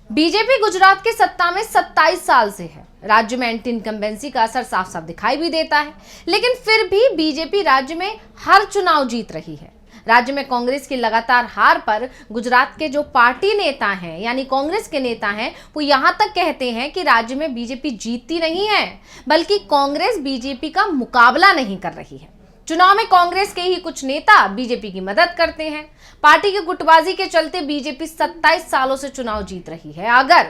BJP Gujarat की सत्ता में 27 साल से है। राज्य में एंटी इनकम्बेंसी का असर साफ साफ दिखाई भी देता है, लेकिन फिर भी बीजेपी राज्य में हर चुनाव जीत रही है। राज्य में कांग्रेस की लगातार हार पर गुजरात के जो पार्टी नेता हैं, यानी कांग्रेस के नेता हैं, वो यहां तक कहते हैं कि राज्य में बीजेपी जीतती नहीं है, बल्कि कांग्रेस बीजेपी का मुकाबला नहीं कर रही है। चुनाव में कांग्रेस के ही कुछ नेता बीजेपी की मदद करते हैं। पार्टी की गुटबाजी के चलते बीजेपी 27 सालों से चुनाव जीत रही है। अगर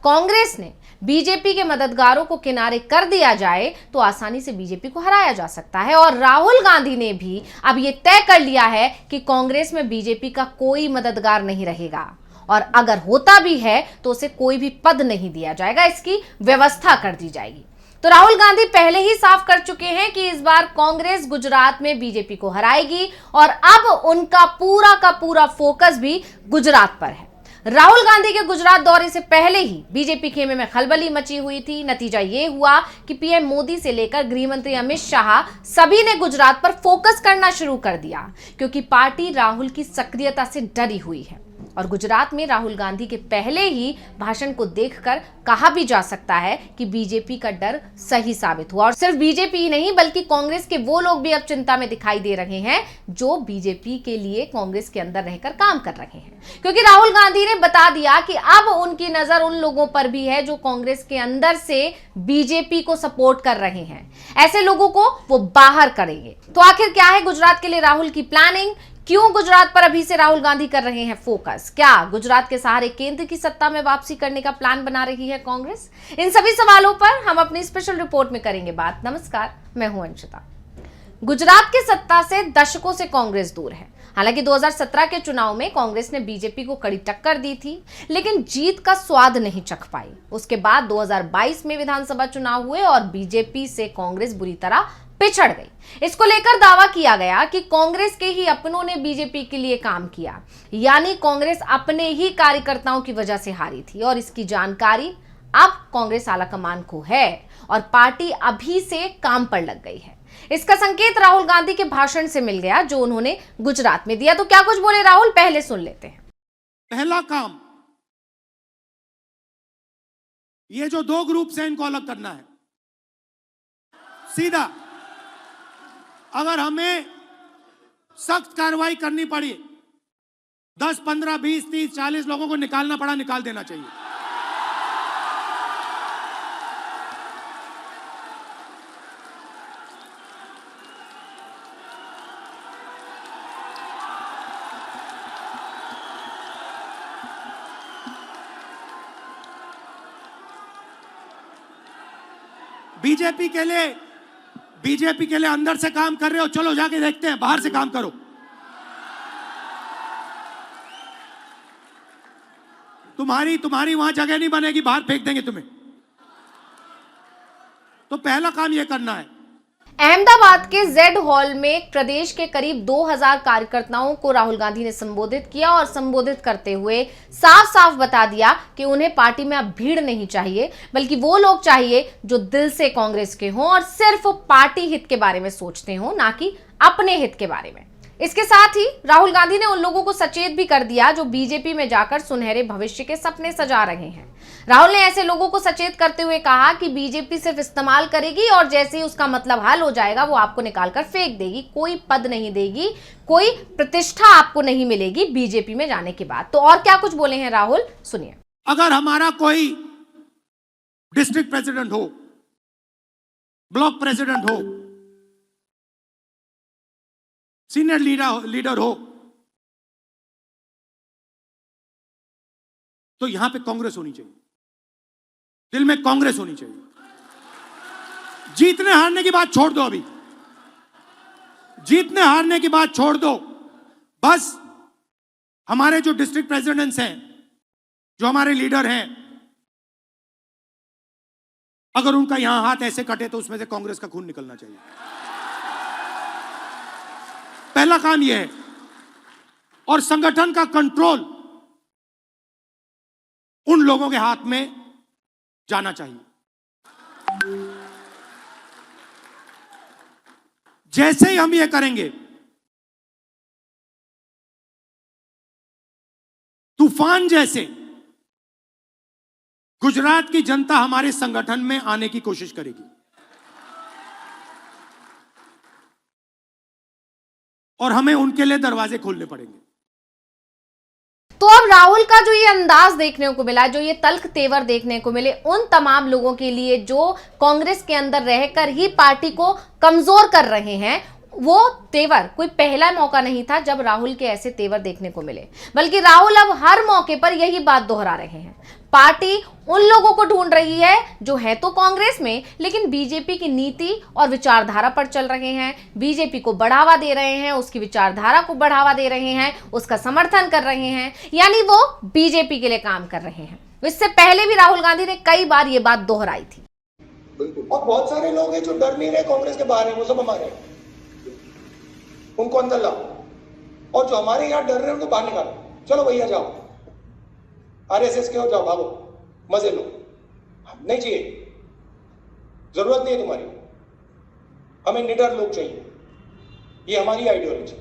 कांग्रेस ने बीजेपी के मददगारों को किनारे कर दिया जाए तो आसानी से बीजेपी को हराया जा सकता है। और राहुल गांधी ने भी अब यह तय कर लिया है कि कांग्रेस में बीजेपी का कोई मददगार नहीं रहेगा, और अगर होता भी है तो उसे कोई भी पद नहीं दिया जाएगा, इसकी व्यवस्था कर दी जाएगी। तो राहुल गांधी पहले ही साफ कर चुके हैं कि इस बार कांग्रेस गुजरात में बीजेपी को हराएगी, और अब उनका पूरा का पूरा फोकस भी गुजरात पर है। राहुल गांधी के गुजरात दौरे से पहले ही बीजेपी खेमे में खलबली मची हुई थी। नतीजा यह हुआ कि पीएम मोदी से लेकर गृह मंत्री अमित शाह सभी ने गुजरात पर फोकस करना शुरू कर दिया, क्योंकि पार्टी राहुल की सक्रियता से डरी हुई है। और गुजरात में राहुल गांधी के पहले ही भाषण को देखकर कहा भी जा सकता है कि बीजेपी का डर सही साबित हुआ। और सिर्फ बीजेपी ही नहीं, बल्कि कांग्रेस के वो लोग भी अब चिंता में दिखाई दे रहे हैं जो बीजेपी के लिए कांग्रेस के अंदर रहकर काम कर रहे हैं, क्योंकि राहुल गांधी ने बता दिया कि अब उनकी नजर उन लोगों पर भी है जो कांग्रेस के अंदर से बीजेपी को सपोर्ट कर रहे हैं। ऐसे लोगों को वो बाहर करेंगे। तो आखिर क्या है गुजरात के लिए राहुल की प्लानिंग? क्यों गुजरात पर अभी से राहुल गांधी कर रहे हैं फोकस? क्या गुजरात के सहारे केंद्र की सत्ता में वापसी करने का प्लान बना रही है कांग्रेस? इन सभी सवालों पर हम अपनी स्पेशल रिपोर्ट में करेंगे बात। नमस्कार, मैं हूं अंशिता। गुजरात की सत्ता से दशकों से कांग्रेस दूर है। हालांकि 2017 के चुनाव में कांग्रेस ने बीजेपी को कड़ी टक्कर दी थी, लेकिन जीत का स्वाद नहीं चख पाई। उसके बाद 2022 में विधानसभा चुनाव हुए और बीजेपी से कांग्रेस बुरी तरह पिछड़ गई। इसको लेकर दावा किया गया कि कांग्रेस के ही अपनों ने बीजेपी के लिए काम किया, यानी कांग्रेस अपने ही कार्यकर्ताओं की वजह से हारी थी। और इसकी जानकारी अब कांग्रेस आलाकमान को है और पार्टी अभी से काम पर लग गई है। इसका संकेत राहुल गांधी के भाषण से मिल गया जो उन्होंने गुजरात में दिया। तो क्या कुछ बोले राहुल, पहले सुन लेते हैं। पहला काम, ये जो दो ग्रुप हैं इनको अलग करना है सीधा। अगर हमें सख्त कार्रवाई करनी पड़ी, 10, 15, 20, 30, 40 लोगों को निकालना पड़ा, निकाल देना चाहिए। बीजेपी के लिए अंदर से काम कर रहे हो, चलो जाके देखते हैं, बाहर से काम करो। तुम्हारी वहां जगह नहीं बनेगी, बाहर फेंक देंगे तुम्हें। तो पहला काम यह करना है। अहमदाबाद के जेड हॉल में प्रदेश के करीब 2000 कार्यकर्ताओं को राहुल गांधी ने संबोधित किया और संबोधित करते हुए साफ साफ बता दिया कि उन्हें पार्टी में अब भीड़ नहीं चाहिए, बल्कि वो लोग चाहिए जो दिल से कांग्रेस के हों और सिर्फ पार्टी हित के बारे में सोचते हों, ना कि अपने हित के बारे में। इसके साथ ही राहुल गांधी ने उन लोगों को सचेत भी कर दिया जो बीजेपी में जाकर सुनहरे भविष्य के सपने सजा रहे हैं। राहुल ने ऐसे लोगों को सचेत करते हुए कहा कि बीजेपी सिर्फ इस्तेमाल करेगी और जैसे ही उसका मतलब हल हो जाएगा वो आपको निकालकर फेंक देगी, कोई पद नहीं देगी, कोई प्रतिष्ठा आपको नहीं मिलेगी बीजेपी में जाने के बाद। तो और क्या कुछ बोले हैं राहुल, सुनिए। अगर हमारा कोई डिस्ट्रिक्ट प्रेसिडेंट हो, ब्लॉक प्रेसिडेंट हो, सीनियर लीडर हो, तो यहां पे कांग्रेस होनी चाहिए, दिल में कांग्रेस होनी चाहिए। जीतने हारने की बात छोड़ दो, अभी जीतने हारने की बात छोड़ दो। बस हमारे जो डिस्ट्रिक्ट प्रेसिडेंट्स हैं, जो हमारे लीडर हैं, अगर उनका यहां हाथ ऐसे कटे तो उसमें से कांग्रेस का खून निकलना चाहिए। पहला काम यह है। और संगठन का कंट्रोल उन लोगों के हाथ में जाना चाहिए। जैसे ही हम ये करेंगे, तूफान जैसे गुजरात की जनता हमारे संगठन में आने की कोशिश करेगी और हमें उनके लिए दरवाजे खोलने पड़ेंगे। तो अब राहुल का जो ये अंदाज देखने को मिला, जो ये तल्ख तेवर देखने को मिले उन तमाम लोगों के लिए जो कांग्रेस के अंदर रहकर ही पार्टी को कमजोर कर रहे हैं, वो तेवर कोई पहला मौका नहीं था जब राहुल के ऐसे तेवर देखने को मिले, बल्कि राहुल अब हर मौके पर यही बात दोहरा रहे हैं। पार्टी उन लोगों को ढूंढ रही है जो है तो कांग्रेस में लेकिन बीजेपी की नीति और विचारधारा पर चल रहे हैं, बीजेपी को बढ़ावा दे रहे हैं, उसकी विचारधारा को बढ़ावा दे रहे हैं, उसका समर्थन कर रहे हैं, यानी वो बीजेपी के लिए काम कर रहे हैं। इससे पहले भी राहुल गांधी ने कई बार ये बात दोहराई थी। और बहुत सारे लोग हैं जो डर नहीं रहे कांग्रेस के बाहर है, वो सब हमारे हैं, उनको अंदर लाओ, और जो हमारे यहाँ डर रहे हैं उनको बाहर निकालो। चलो भैया जाओ, आरएसएस के हो जाओ, भागो, मजे लो, नहीं चाहिए, जरूरत नहीं है तुम्हारी, हमें निडर लोग चाहिए, ये हमारी आइडियोलॉजी।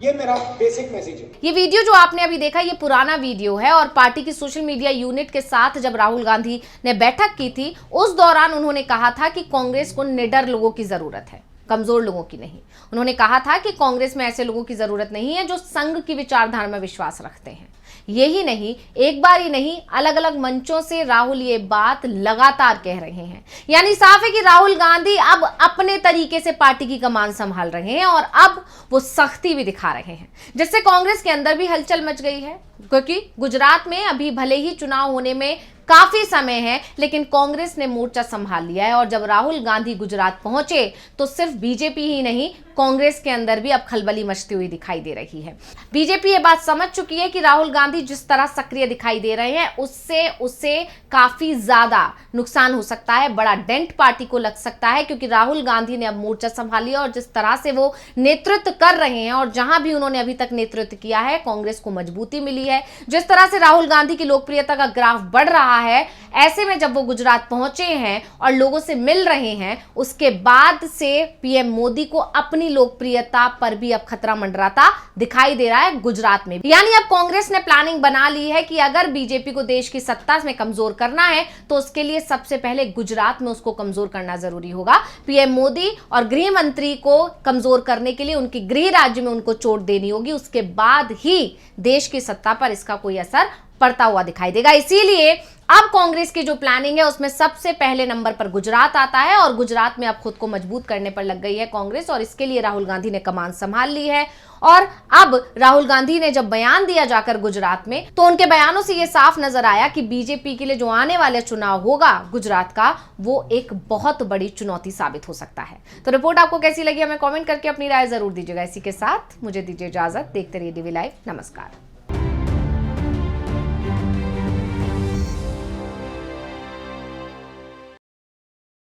ये मेरा बेसिक मैसेज है। ये वीडियो जो आपने अभी देखा ये पुराना वीडियो है और पार्टी की सोशल मीडिया यूनिट के साथ जब राहुल गांधी ने बैठक की थी उस दौरान उन्होंने कहा था कि कांग्रेस को निडर लोगों की जरूरत है, कमजोर लोगों की नहीं। उन्होंने कहा था कि कांग्रेस में ऐसे लोगों की जरूरत नहीं है जो संघ की विचारधारा में विश्वास रखते हैं। यही नहीं, एक बार ही नहीं, अलग अलग मंचों से राहुल ये बात लगातार कह रहे हैं। यानी साफ है कि राहुल गांधी अब अपने तरीके से पार्टी की कमान संभाल रहे हैं और अब वो सख्ती भी दिखा रहे हैं, जिससे कांग्रेस के अंदर भी हलचल मच गई है। क्योंकि गुजरात में अभी भले ही चुनाव होने में काफी समय है लेकिन कांग्रेस ने मोर्चा संभाल लिया है और जब राहुल गांधी गुजरात पहुंचे तो सिर्फ बीजेपी ही नहीं, कांग्रेस के अंदर भी अब खलबली मचती हुई दिखाई दे रही है। बीजेपी ये बात समझ चुकी है कि राहुल गांधी जिस तरह सक्रिय दिखाई दे रहे हैं उससे काफी ज्यादा नुकसान हो सकता है, बड़ा डेंट पार्टी को लग सकता है, क्योंकि राहुल गांधी ने अब मोर्चा संभाल लिया और जिस तरह से वो नेतृत्व कर रहे हैं और जहां भी उन्होंने अभी तक नेतृत्व किया है कांग्रेस को मजबूती मिली है। जिस तरह से राहुल गांधी की लोकप्रियता का ग्राफ बढ़ रहा है, ऐसे में जब वो गुजरात पहुंचे हैं और लोगों से मिल रहे हैं, उसके बाद से पीएम मोदी को अपनी लोकप्रियता पर भी अब खतरा मंडराता दिखाई दे रहा है गुजरात में। यानी अब कांग्रेस ने प्लानिंग बना ली है कि अगर बीजेपी को देश की सत्ता में कमजोर करना है तो उसके लिए सबसे पहले गुजरात में उसको कमजोर करना जरूरी होगा। पीएम मोदी और गृह मंत्री को कमजोर करने के लिए उनकी गृह राज्य में उनको चोट देनी होगी, उसके बाद ही देश की सत्ता पर इसका कोई असर पड़ता हुआ दिखाई देगा। इसीलिए अब कांग्रेस की जो प्लानिंग है उसमें सबसे पहले नंबर पर गुजरात आता है और गुजरात में अब खुद को मजबूत करने पर लग गई है कांग्रेस और इसके लिए राहुल गांधी ने कमान संभाल ली है। और अब राहुल गांधी ने जब बयान दिया जाकर गुजरात में तो उनके बयानों से यह साफ नजर आया कि बीजेपी के लिए जो आने वाले चुनाव होगा गुजरात का, वो एक बहुत बड़ी चुनौती साबित हो सकता है। तो रिपोर्ट आपको कैसी लगी हमें कमेंट करके अपनी राय जरूर दीजिएगा। इसी के साथ मुझे दीजिए इजाजत, देखते रहिए डीवी लाइव। नमस्कार।